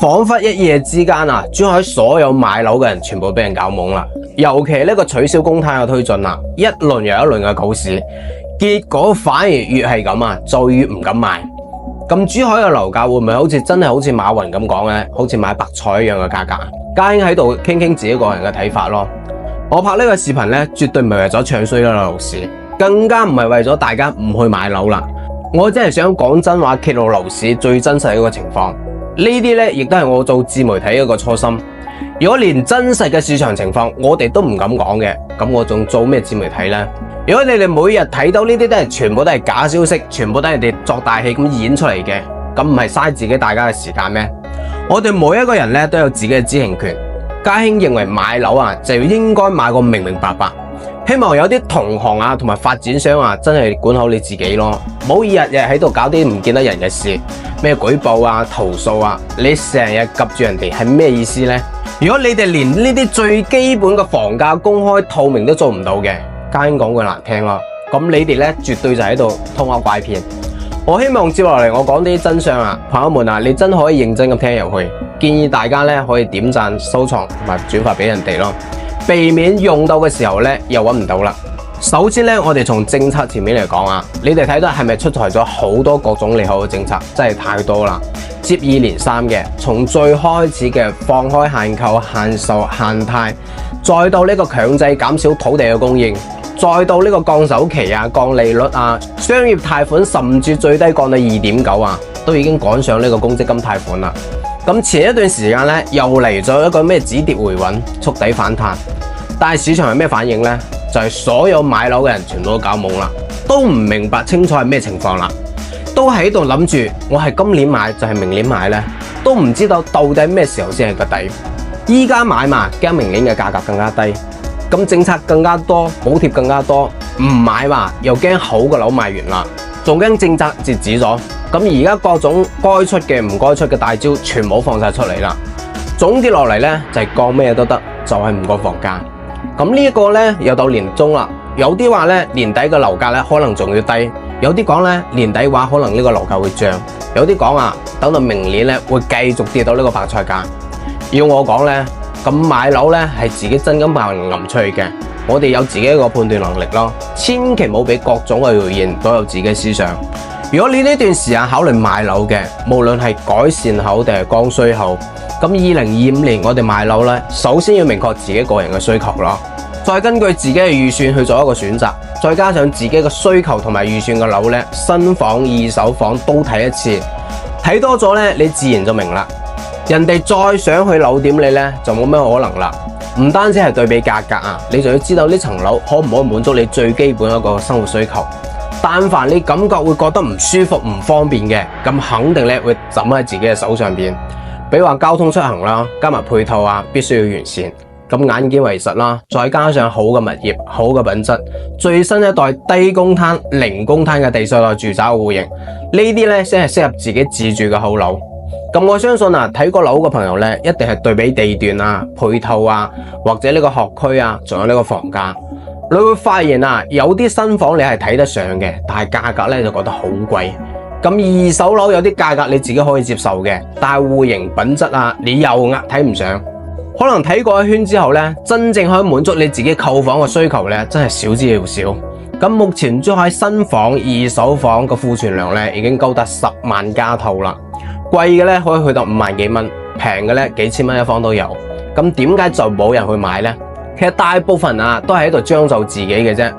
仿佛一夜之間啊，珠海所有買樓嘅人全部俾人搞懵啦。尤其呢個取消公攤嘅推進啊，一輪又一輪嘅狗市，結果反而越係咁啊，就越唔敢買。咁珠海嘅樓價會唔會好似真係好似馬雲咁講呢？好似買白菜一樣嘅價格？家兄喺度傾傾自己個人嘅睇法咯。我拍呢個視頻呢，絕對唔係為咗唱衰呢個樓市，更加唔係為咗大家唔去買樓啦。我真係想講真話，揭露樓市最真實嘅一個情況。呢啲呢，亦都係我做自媒體嘅一個初心。如果連真實嘅市場情況我哋都唔敢講嘅，咁我仲做咩自媒體呢？如果你哋每日睇到呢啲都係全部都係假消息，全部都係人哋作大戲咁演出嚟嘅，咁唔係嘥自己大家嘅時間咩？我哋每一個人呢，都有自己嘅知情權。家兄認為買樓啊，就應該買個明明白白。希望有啲同行啊同埋發展商啊，真係管好你自己咯，唔好日日喺度搞啲唔見得人嘅事，咩舉報啊投訴啊，你成日及住人哋係咩意思呢？如果你哋連呢啲最基本嘅房價公開透明都做唔到嘅，家兄講句難聽咯，咁你哋呢，絕對就喺度偷呃拐騙。我希望接落嚟我講啲真相啊，朋友們啊，你真可以認真咁聽入去，建議大家呢，可以點讚、收藏同埋轉發俾人哋咯，避免用到嘅時候呢，又揾唔到啦。首先呢，我哋從政策前面嚟講啊，你哋睇到係咪出台咗好多各種利好嘅政策？真係太多啦，接二連三嘅，從最開始嘅放開限購、限售、限貸，再到呢個強制減少土地嘅供應，再到呢個降首期啊、降利率啊，商業貸款甚至最低降到 2.9 啊，都已經趕上呢個公積金貸款啦。咁前一段時間呢，又嚟咗一個咩止跌回穩、觸底反彈，但係市場係咩反應呢？就係所有買樓嘅人全部都搞懵啦，都唔明白清楚係咩情況啦，都喺度諗住我係今年買就係明年買呢，都唔知道到底咩時候先係個底。依家買嘛，驚明年嘅價格更加低，咁政策更加多，補貼更加多，唔買嘛又驚好嘅樓賣完啦，仲驚政策截止咗。咁而家各種該出嘅唔該出嘅大招全部放晒出嚟啦。總結落嚟呢，就係降咩都得，就係唔降房價。咁呢一個呢，又到年中啦，有啲話呢，年底嘅樓價呢，可能仲要低，有啲講呢，年底話可能呢個樓價會漲，有啲講啊等到明年呢，會繼續跌到呢個白菜價。要我講呢，咁買樓呢，係自己真金白銀揞出去嘅，我哋有自己一個判斷能力咯，千祈唔好俾各種嘅謠言左右自己思想。如果你呢段時間考慮買樓嘅，無論係改善後定係剛需後，咁2025年我哋買樓呢，首先要明確自己個人嘅需求咯，再根據自己嘅預算去做一個選擇，再加上自己嘅需求同埋預算嘅樓呢，新房、二手房都睇一次，睇多咗呢，你自然就明啦。人哋再想去樓點你呢，就冇咩可能啦。唔單止係對比價格啊，你仲要知道呢層樓可唔可以滿足你最基本一個生活需求。但凡你感覺會覺得唔舒服、唔方便嘅，咁肯定咧會枕喺自己嘅手上邊。比如話交通出行啦，加埋配套啊，必須要完善。咁眼見為實啦，再加上好嘅物業、好嘅品質，最新一代低公攤、零公攤嘅第四代住宅戶型，呢啲咧先係適合自己自住嘅好樓。咁我相信啊，睇過樓嘅朋友咧，一定係對比地段啊、配套啊，或者呢個學區啊，仲有呢個房價。你會發現啊，有啲新房你係睇得上嘅，但係價格咧就覺得好貴。咁二手樓有啲價格你自己可以接受嘅，但係戶型品質啊，你又睇唔上。可能睇過一圈之後咧，真正可以滿足你自己購房嘅需求咧，真係少之又少。咁目前珠海新房、二手房嘅庫存量咧，已經高達10萬家套啦。貴嘅咧可以去到5萬幾蚊，平嘅咧幾千蚊一方都有。咁點解就冇人去買呢？其實大部分啊都係喺度將就自己嘅啫，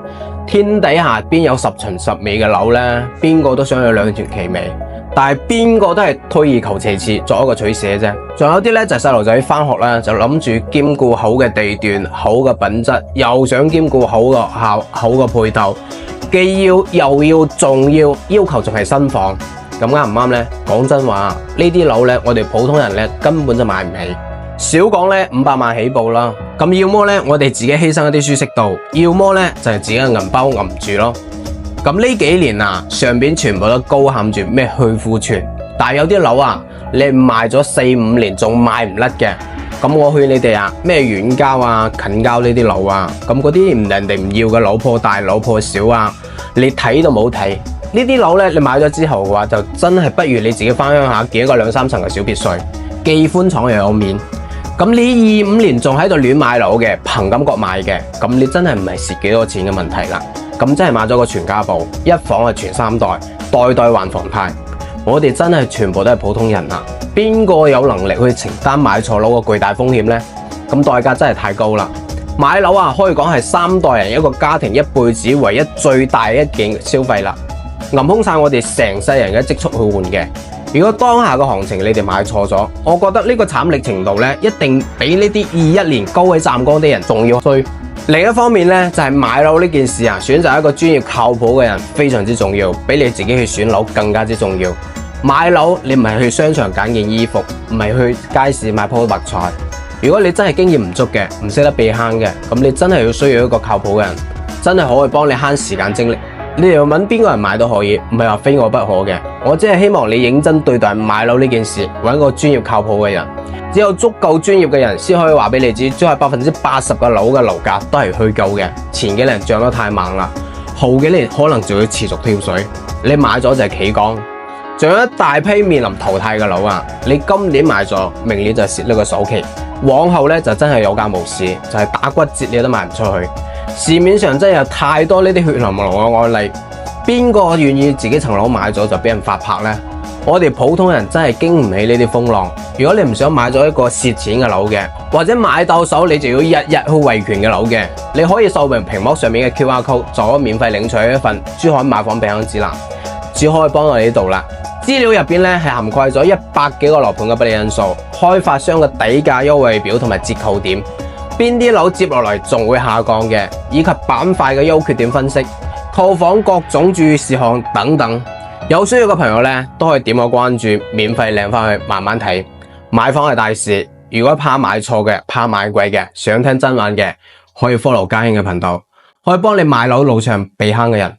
天底下邊有10全十美嘅樓呢？邊個都想有兩全其美，但係邊個都係退而求其次，作一個取捨啫。仲有啲呢，就係細路仔翻學啦，就諗住兼顧好嘅地段、好嘅品質，又想兼顧好嘅學校、好嘅配套，既要又要，仲要求仲係新房，咁啱唔啱呢？講真話，呢啲樓呢，我哋普通人呢，根本就買唔起。少講咧500萬起步啦，咁要麼咧我哋自己犧牲一啲舒適度，要麼咧就係自己嘅銀包揞住咯。咁呢幾年啊，上邊全部都高喊住咩去庫存，但係有啲樓啊，你賣咗4-5年仲賣唔甩嘅，咁我勸你哋啊，咩遠郊啊、近郊呢啲樓啊，咁嗰啲人哋唔要嘅樓破大、樓破小啊，你睇都冇睇，呢啲樓咧，你買咗之後嘅話，就真係不如你自己翻鄉下建一個2、3層嘅小別墅，既寬敞又有面。咁你25年仲喺度亂買樓嘅，憑感覺買嘅，咁你真係唔係蝕幾多錢嘅問題啦。咁真係買咗個全家寶，一房係全3代，代代還房貸。我哋真係全部都係普通人啊，邊個有能力去承擔買錯樓個巨大風險呢？咁代價真係太高啦。買樓啊，可以講係3代人一個家庭一輩子唯一最大一件消費啦，揞空晒我哋成世人嘅積蓄去換嘅。如果當下嘅行情你哋買錯咗，我覺得呢個慘烈程度咧，一定比呢啲21年高位湛江啲人仲要衰。另一方面咧，就係買樓呢件事啊，選擇一個專業靠譜嘅人非常之重要，比你自己去選樓更加之重要。買樓你唔係去商場揀件衣服，唔係去街市買鋪白菜。如果你真係經驗唔足嘅，唔識得避坑嘅，咁你真係要需要一個靠譜嘅人，真係可以幫你慳時間精力。你又問邊個人買都可以，唔係話非我不可嘅。我只係希望你認真對待買樓呢件事，揾個專業靠譜嘅人。只有足夠專業嘅人先可以話俾你知，即係80%嘅樓嘅樓價都係虛構嘅。前幾年漲得太猛啦，後幾年可能就會持續跳水。你買咗就係企崗，仲有一大批面臨淘汰嘅樓啊！你今年買咗，明年就蝕呢個首期，往後咧就真係有價無市，就係打骨折你都賣唔出去。市面上真係有太多呢啲血淋淋嘅案例，邊個願意自己層樓買咗就俾人發拍呢？我哋普通人真係經唔起呢啲風浪。如果你唔想買咗一個蝕錢嘅樓嘅，或者買到手你就要日日去維權嘅樓嘅，你可以掃描屏幕上面嘅 QR code，就可免費領取一份珠海買房避坑指南，只可以幫到你呢度啦。資料入邊咧係涵蓋咗100幾個樓盤嘅不利因素、開發商嘅底價優惠表同埋折扣點，邊啲樓接落嚟仲會下降嘅，以及板塊嘅優缺點分析、套房各種注意事項等等。有需要嘅朋友咧都可以點個關注，免費領翻去慢慢睇。買房係大事，如果怕買錯嘅、怕買貴嘅，想聽真話嘅，可以 follow 家兄嘅頻道，可以幫你買樓路上避坑嘅人。